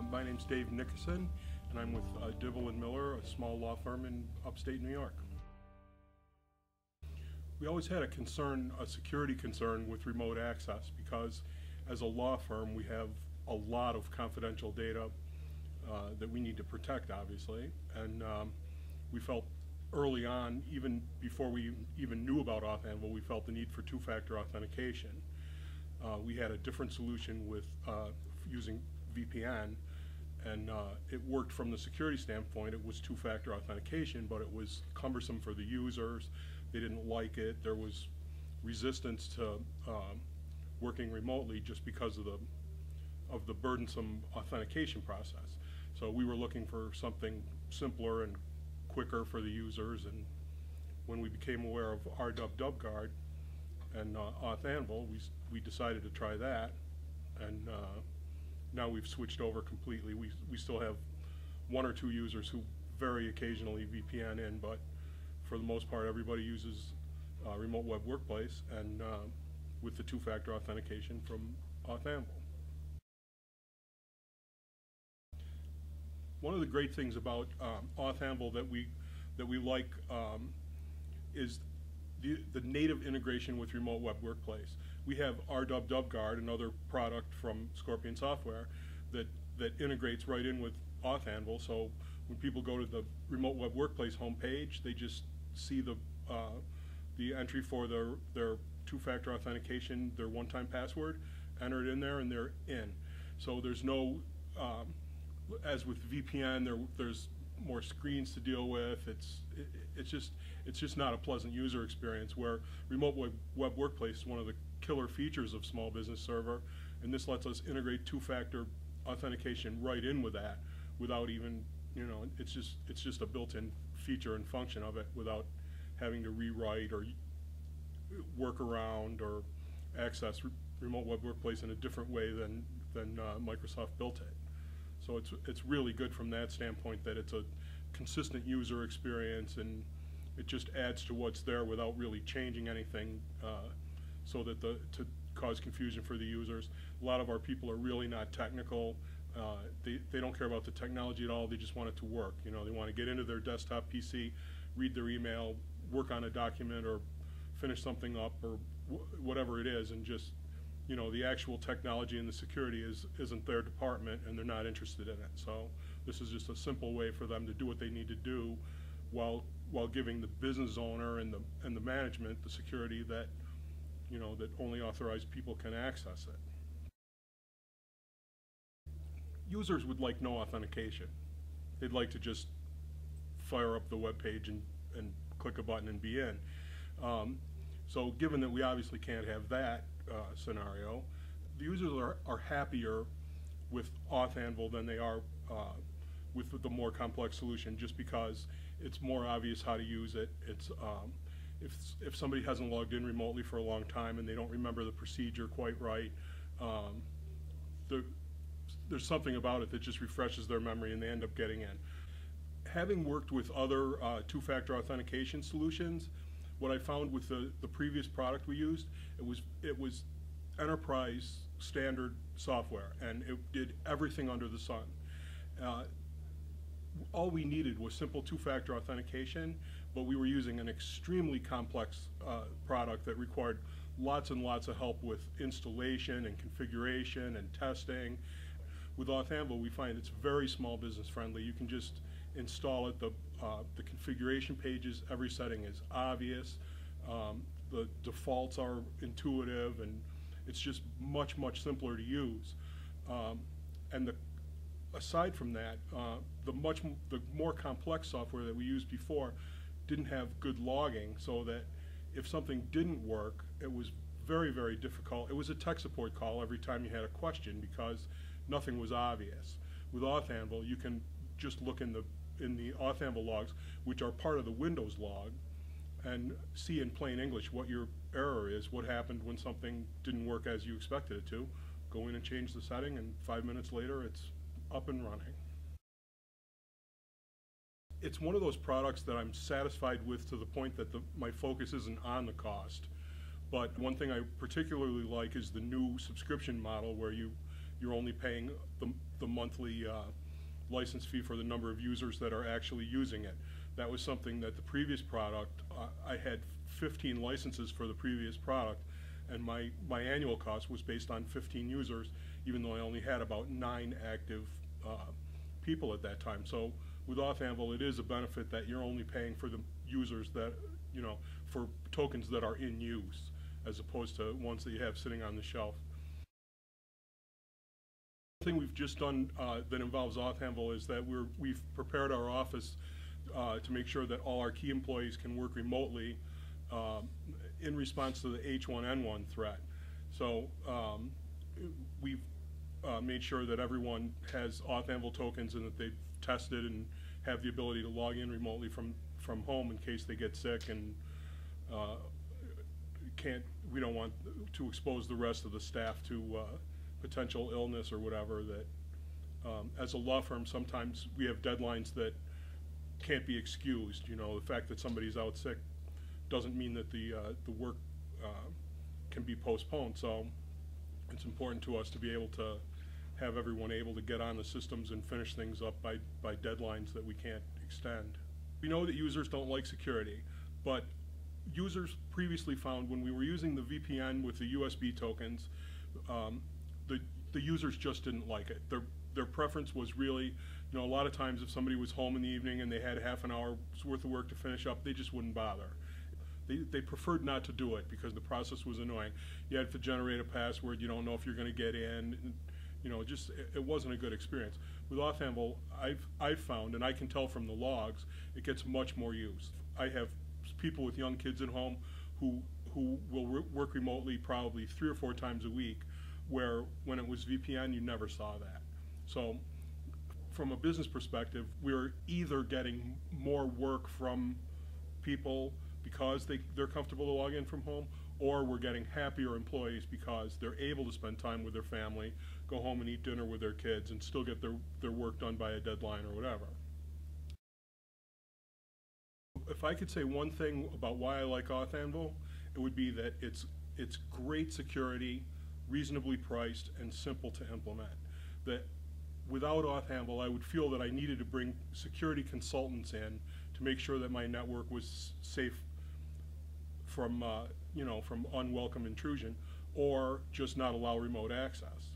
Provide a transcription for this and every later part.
My name's Dave Nickason, and I'm with Dibble Miller, a small law firm in upstate New York. We always had a security concern with remote access, because as a law firm we have a lot of confidential data that we need to protect, obviously, and we felt early on, even before we even knew about AuthAnvil, we felt the need for two-factor authentication. We had a different solution with using VPN, and it worked from the security standpoint. It was two-factor authentication, but it was cumbersome for the users. They didn't like it. There was resistance to working remotely just because of the burdensome authentication process. So we were looking for something simpler and quicker for the users, and when we became aware of RWWGuard and AuthAnvil, we decided to try that, and now we've switched over completely. We still have one or two users who very occasionally VPN in, but for the most part everybody uses Remote Web Workplace, and with the two-factor authentication from AuthAnvil. One of the great things about AuthAnvil that we like is the native integration with Remote Web Workplace. We have RWWGuard, another product from Scorpion Software, that integrates right in with AuthAnvil. So when people go to the Remote Web Workplace homepage, they just see the entry for their two-factor authentication, their one-time password, enter it in there, and they're in. So there's no, as with VPN, there's more screens to deal with. It's just not a pleasant user experience, where Remote Web Workplace is one of the killer features of Small Business Server, and this lets us integrate two-factor authentication right in with that, without even, it's just a built-in feature and function of it, without having to rewrite or work around or access Remote Web Workplace in a different way than Microsoft built it. So it's really good from that standpoint, that it's a consistent user experience, and it just adds to what's there without really changing anything, so that to cause confusion for the users. A lot of our people are really not technical. They don't care about the technology at all. They just want it to work. They want to get into their desktop PC, read their email, work on a document, or finish something up, or whatever it is, and just, the actual technology and the security isn't their department, and they're not interested in it. So this is just a simple way for them to do what they need to do, while giving the business owner and the management the security that that only authorized people can access it. Users would like no authentication. They'd like to just fire up the web page and click a button and be in. So given that we obviously can't have that scenario, the users are happier with AuthAnvil than they are with the more complex solution, just because it's more obvious how to use it. It's if somebody hasn't logged in remotely for a long time and they don't remember the procedure quite right, there's something about it that just refreshes their memory, and they end up getting in. Having worked with other two-factor authentication solutions, what I found with the previous product we used, it was enterprise standard software, and it did everything under the sun. All we needed was simple two-factor authentication, but we were using an extremely complex product that required lots and lots of help with installation and configuration and testing. With AuthAnvil, we find it's very small business friendly. You can just install it. The configuration pages, every setting is obvious. The defaults are intuitive, and it's just much, much simpler to use. And aside from that, the more complex software that we used before didn't have good logging, so that if something didn't work, it was very, very difficult. It was a tech support call every time you had a question, because nothing was obvious. With AuthAnvil, you can just look in the AuthAnvil logs, which are part of the Windows log, and see in plain English what your error is, what happened when something didn't work as you expected it to. Go in and change the setting, and 5 minutes later it's up and running. It's one of those products that I'm satisfied with, to the point that my focus isn't on the cost. But one thing I particularly like is the new subscription model, where you you're only paying the monthly license fee for the number of users that are actually using it. That was something that the previous product, I had 15 licenses for the previous product, and my annual cost was based on 15 users, even though I only had about 9 active people at that time. So with AuthAnvil, it is a benefit that you're only paying for the users that, for tokens that are in use, as opposed to ones that you have sitting on the shelf. The thing we've just done that involves AuthAnvil is that we've prepared our office to make sure that all our key employees can work remotely in response to the H1N1 threat. So we've made sure that everyone has AuthAnvil tokens and that they've tested and have the ability to log in remotely from home in case they get sick and we don't want to expose the rest of the staff to potential illness or whatever. That as a law firm, sometimes we have deadlines that can't be excused. The fact that somebody's out sick doesn't mean that the work can be postponed. So it's important to us to be able to have everyone able to get on the systems and finish things up by deadlines that we can't extend. We know that users don't like security, but users previously found when we were using the VPN with the USB tokens, the users just didn't like it. Their preference was really, a lot of times if somebody was home in the evening and they had half an hour's worth of work to finish up, they just wouldn't bother. They preferred not to do it because the process was annoying. You had to generate a password, you don't know if you're going to get in, it wasn't a good experience. With AuthAnvil, I've found, and I can tell from the logs, it gets much more use. I have people with young kids at home who will work remotely probably 3 or 4 times a week, where when it was VPN, you never saw that. So from a business perspective, we're either getting more work from people because they're comfortable to log in from home, or we're getting happier employees because they're able to spend time with their family, go home and eat dinner with their kids, and still get their work done by a deadline or whatever. If I could say one thing about why I like AuthAnvil, it would be that it's great security, reasonably priced, and simple to implement. That without AuthAnvil, I would feel that I needed to bring security consultants in to make sure that my network was safe from from unwelcome intrusion, or just not allow remote access.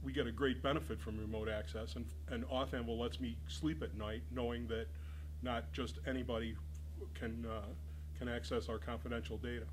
We get a great benefit from remote access, and AuthAnvil lets me sleep at night knowing that not just anybody can access our confidential data.